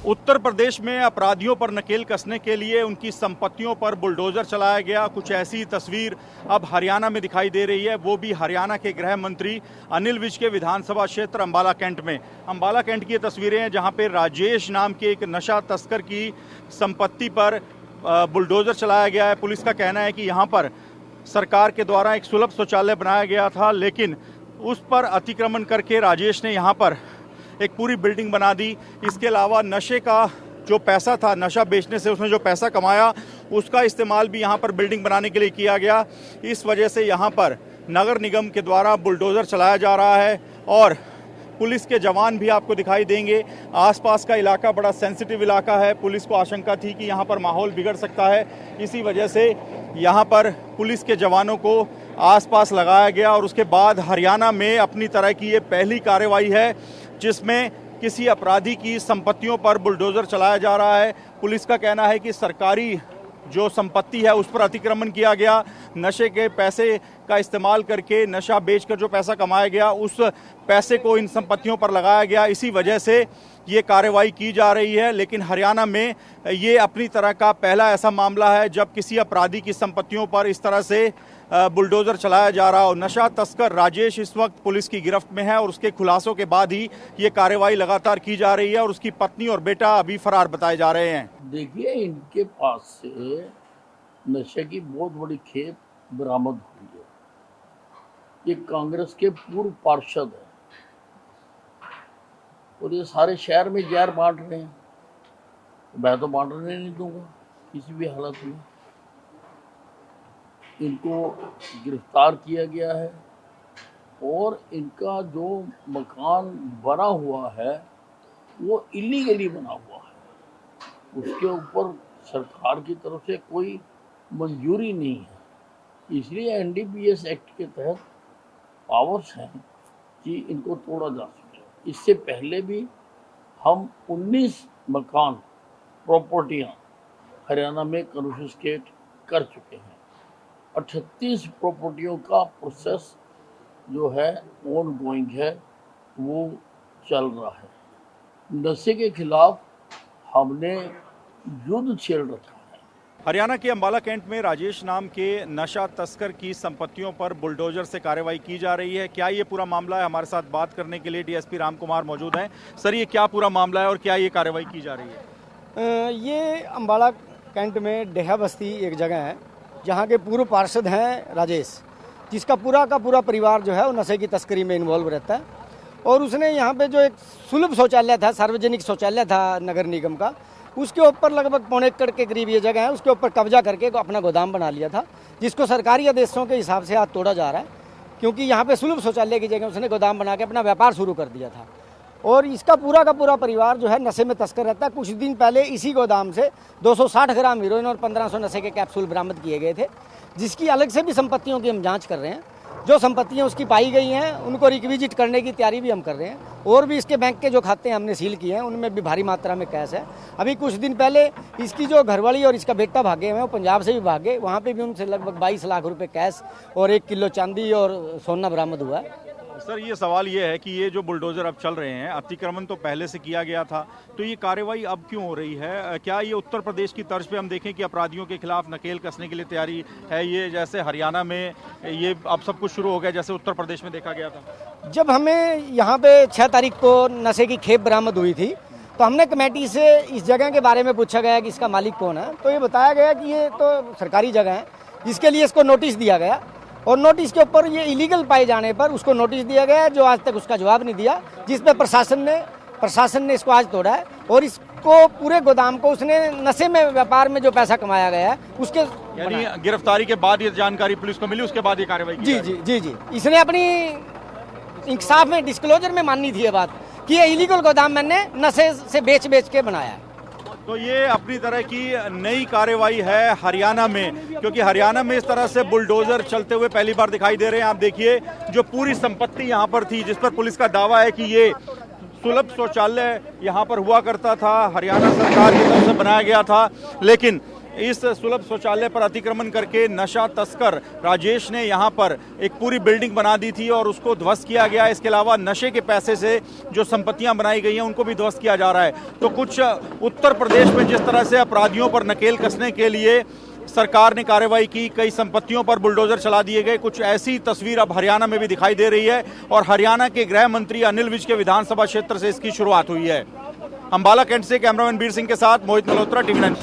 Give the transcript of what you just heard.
उत्तर प्रदेश में अपराधियों पर नकेल कसने के लिए उनकी संपत्तियों पर बुलडोजर चलाया गया। कुछ ऐसी तस्वीर अब हरियाणा में दिखाई दे रही है, वो भी हरियाणा के गृह मंत्री अनिल विज के विधानसभा क्षेत्र अंबाला कैंट में। अंबाला कैंट की ये तस्वीरें हैं जहां पे राजेश नाम के एक नशा तस्कर की संपत्ति पर बुलडोजर चलाया गया है। पुलिस का कहना है कि यहाँ पर सरकार के द्वारा एक सुलभ शौचालय बनाया गया था, लेकिन उस पर अतिक्रमण करके राजेश ने यहाँ पर एक पूरी बिल्डिंग बना दी। इसके अलावा नशे का जो पैसा था, नशा बेचने से उसने जो पैसा कमाया, उसका इस्तेमाल भी यहाँ पर बिल्डिंग बनाने के लिए किया गया। इस वजह से यहाँ पर नगर निगम के द्वारा बुलडोज़र चलाया जा रहा है और पुलिस के जवान भी आपको दिखाई देंगे। आसपास का इलाका बड़ा सेंसिटिव इलाका है। पुलिस को आशंका थी कि यहाँ पर माहौल बिगड़ सकता है, इसी वजह से यहाँ पर पुलिस के जवानों को आसपास लगाया गया। और उसके बाद हरियाणा में अपनी तरह की ये पहली कार्रवाई है जिसमें किसी अपराधी की संपत्तियों पर बुलडोज़र चलाया जा रहा है। पुलिस का कहना है कि सरकारी जो संपत्ति है उस पर अतिक्रमण किया गया, नशे के पैसे का इस्तेमाल करके नशा बेचकर जो पैसा कमाया गया उस पैसे को इन संपत्तियों पर लगाया गया। इसी वजह से ये कार्रवाई की जा रही है। लेकिन हरियाणा में ये अपनी तरह का पहला ऐसा मामला है जब किसी अपराधी की संपत्तियों पर इस तरह से बुलडोज़र चलाया जा रहा हो। नशा तस्कर राजेश इस वक्त पुलिस की गिरफ्त में है और उसके खुलासों के बाद ही ये कार्रवाई लगातार की जा रही है और उसकी पत्नी और बेटा अभी फरार बताए जा रहे हैं। देखिए, इनके पास से नशे की बहुत बड़ी खेप बरामद हुई है। ये कांग्रेस के पूर्व पार्षद है और ये सारे शहर में जहर बांट रहे हैं। मैं तो बांटने नहीं दूंगा किसी भी हालत में। इनको गिरफ्तार किया गया है और इनका जो मकान बना हुआ है वो इलीगली बना हुआ है। उसके ऊपर सरकार की तरफ से कोई मंजूरी नहीं है, इसलिए एनडीपीएस एक्ट के तहत पावर्स हैं कि इनको तोड़ा जा सके। इससे पहले भी हम 19 मकान प्रॉपर्टियां हरियाणा में कन्फिस्केट कर चुके हैं और 36 प्रॉपर्टियों का प्रोसेस जो है ऑन गोइंग है, वो चल रहा है। नशे के खिलाफ हमने युद्ध छेड़ रखा है। हरियाणा के अंबाला कैंट में राजेश नाम के नशा तस्कर की संपत्तियों पर बुलडोजर से कार्रवाई की जा रही है। क्या ये पूरा मामला है? हमारे साथ बात करने के लिए डीएसपी राम कुमार मौजूद हैं। सर, ये क्या पूरा मामला है और क्या ये कार्रवाई की जा रही है? ये अंबाला कैंट में डेहा बस्ती एक जगह है जहाँ के पूर्व पार्षद हैं राजेश, जिसका पूरा का पूरा परिवार जो है वो नशे की तस्करी में इन्वॉल्व रहता है। और उसने यहाँ पे जो एक सुलभ शौचालय था, सार्वजनिक शौचालय था नगर निगम का, उसके ऊपर लगभग 1.25 एकड़ के करीब ये जगह है, उसके ऊपर कब्जा करके अपना गोदाम बना लिया था, जिसको सरकारी आदेशों के हिसाब से आज तोड़ा जा रहा है। क्योंकि यहाँ पे सुलभ शौचालय की जगह उसने गोदाम बना के अपना व्यापार शुरू कर दिया था। और इसका पूरा का पूरा परिवार जो है नशे में तस्कर रहता है। कुछ दिन पहले इसी गोदाम से 260 ग्राम हीरोइन और 1500 नशे के कैप्सूल बरामद किए गए थे, जिसकी अलग से भी संपत्तियों की हम जांच कर रहे हैं। जो संपत्तियां उसकी पाई गई हैं उनको रिक्विजिट करने की तैयारी भी हम कर रहे हैं। और भी इसके बैंक के जो खाते हमने सील किए हैं उनमें भी भारी मात्रा में कैश है। अभी कुछ दिन पहले इसकी जो घरवाली और इसका बेटा भागे हैं वो पंजाब से भी भागे, वहाँ पे भी उनसे लगभग 22 लाख रुपए कैश और 1 किलो चांदी और सोना बरामद हुआ है। सर, ये सवाल ये है कि ये जो बुलडोजर अब चल रहे हैं, अतिक्रमण तो पहले से किया गया था, तो ये कार्रवाई अब क्यों हो रही है? क्या ये उत्तर प्रदेश की तर्ज पे हम देखें कि अपराधियों के खिलाफ नकेल कसने के लिए तैयारी है ये, जैसे हरियाणा में ये अब सब कुछ शुरू हो गया जैसे उत्तर प्रदेश में देखा गया था? जब हमें यहाँ पे 6 तारीख को नशे की खेप बरामद हुई थी तो हमने कमेटी से इस जगह के बारे में पूछा गया कि इसका मालिक कौन है, तो ये बताया गया कि ये तो सरकारी जगह है, इसके लिए इसको नोटिस दिया गया। और नोटिस के ऊपर ये इलीगल पाए जाने पर उसको नोटिस दिया गया, जो आज तक उसका जवाब नहीं दिया, जिस पे प्रशासन ने इसको आज तोड़ा है। और इसको पूरे गोदाम को उसने नशे में व्यापार में जो पैसा कमाया गया है उसके, यानी गिरफ्तारी के बाद ये जानकारी पुलिस को मिली, उसके बाद ये कार्रवाई की? जी, इसने अपनी इंसाफ में डिस्क्लोजर में माननी थी ये बात कि ये इलीगल गोदाम मैंने नशे से बेच के बनाया है। तो ये अपनी तरह की नई कार्रवाई है हरियाणा में, क्योंकि हरियाणा में इस तरह से बुलडोजर चलते हुए पहली बार दिखाई दे रहे हैं। आप देखिए, जो पूरी संपत्ति यहाँ पर थी, जिस पर पुलिस का दावा है कि ये सुलभ शौचालय यहाँ पर हुआ करता था, हरियाणा सरकार की तरफ से बनाया गया था, लेकिन इस सुलभ शौचालय पर अतिक्रमण करके नशा तस्कर राजेश ने यहां पर एक पूरी बिल्डिंग बना दी थी और उसको ध्वस्त किया गया। इसके अलावा नशे के पैसे से जो संपत्तियां बनाई गई हैं उनको भी ध्वस्त किया जा रहा है। तो कुछ उत्तर प्रदेश में जिस तरह से अपराधियों पर नकेल कसने के लिए सरकार ने कार्रवाई की, कई संपत्तियों पर बुलडोजर चला दिए गए, कुछ ऐसी तस्वीर अब हरियाणा में भी दिखाई दे रही है और हरियाणा के गृह मंत्री अनिल विज के विधानसभा क्षेत्र से इसकी शुरुआत हुई है। अंबाला कैंट से कैमरामैन वीर सिंह के साथ मोहित मल्होत्रा, टीवी 9।